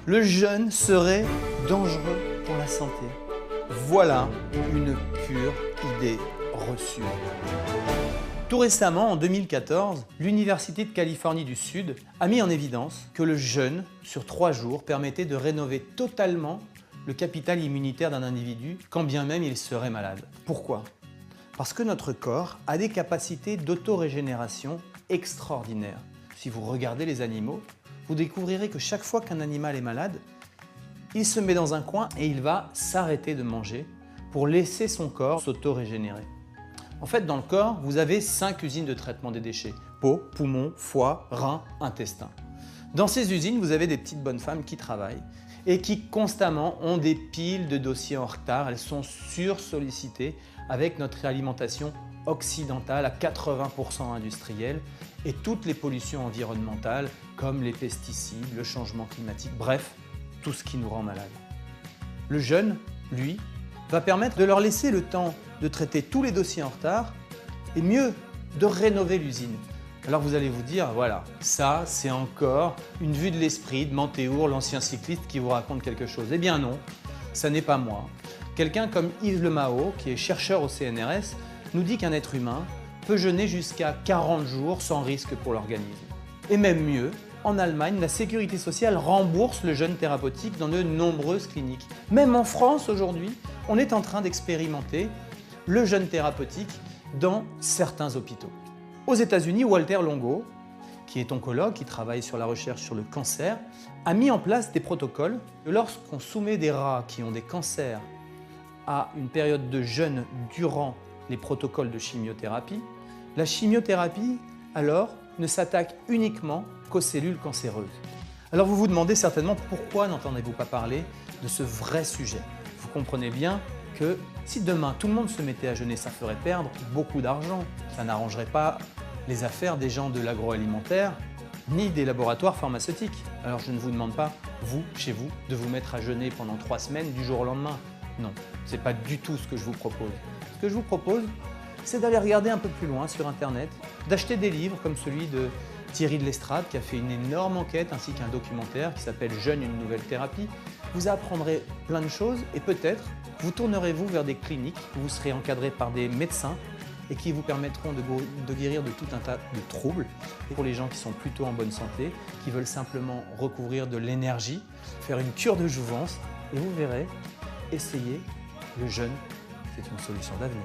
Le jeûne serait dangereux pour la santé. Voilà une pure idée reçue. Tout récemment, en 2014, l'Université de Californie du Sud a mis en évidence que le jeûne sur 3 jours permettait de rénover totalement le capital immunitaire d'un individu, quand bien même il serait malade. Pourquoi? Parce que notre corps a des capacités d'autorégénération extraordinaires. Si vous regardez les animaux, vous découvrirez que chaque fois qu'un animal est malade, il se met dans un coin et il va s'arrêter de manger pour laisser son corps s'autorégénérer. En fait, dans le corps, vous avez 5 usines de traitement des déchets. Peau, poumons, foie, reins, intestin. Dans ces usines, vous avez des petites bonnes femmes qui travaillent et qui constamment ont des piles de dossiers en retard. Elles sont sursollicitées avec notre alimentation occidentale à 80% industrielle et toutes les pollutions environnementales comme les pesticides, le changement climatique, bref, tout ce qui nous rend malades. Le jeûne, lui, va permettre de leur laisser le temps de traiter tous les dossiers en retard et mieux, de rénover l'usine. Alors vous allez vous dire, voilà, ça c'est encore une vue de l'esprit de Mantéour, l'ancien cycliste qui vous raconte quelque chose. Eh bien non, ça n'est pas moi. Quelqu'un comme Yves Lemao, qui est chercheur au CNRS, nous dit qu'un être humain peut jeûner jusqu'à 40 jours sans risque pour l'organisme. Et même mieux, en Allemagne, la sécurité sociale rembourse le jeûne thérapeutique dans de nombreuses cliniques. Même en France aujourd'hui, on est en train d'expérimenter le jeûne thérapeutique dans certains hôpitaux. Aux États-Unis, Walter Longo, qui est oncologue, qui travaille sur la recherche sur le cancer, a mis en place des protocoles. Lorsqu'on soumet des rats qui ont des cancers à une période de jeûne durant les protocoles de chimiothérapie, la chimiothérapie, alors, ne s'attaque uniquement qu'aux cellules cancéreuses. Alors vous vous demandez certainement pourquoi n'entendez-vous pas parler de ce vrai sujet. Vous comprenez bien que si demain tout le monde se mettait à jeûner, ça ferait perdre beaucoup d'argent. Ça n'arrangerait pas les affaires des gens de l'agroalimentaire ni des laboratoires pharmaceutiques. Alors je ne vous demande pas, vous, chez vous, de vous mettre à jeûner pendant 3 semaines du jour au lendemain. Non, ce n'est pas du tout ce que je vous propose. Ce que je vous propose, c'est d'aller regarder un peu plus loin sur Internet, d'acheter des livres comme celui de Thierry de L'Estrade qui a fait une énorme enquête ainsi qu'un documentaire qui s'appelle « Jeûne, une nouvelle thérapie ». Vous apprendrez plein de choses et peut-être vous tournerez-vous vers des cliniques où vous serez encadré par des médecins et qui vous permettront de guérir de tout un tas de troubles. Et pour les gens qui sont plutôt en bonne santé, qui veulent simplement recouvrir de l'énergie, faire une cure de jouvence, et vous verrez, essayez, le jeûne, c'est une solution d'avenir.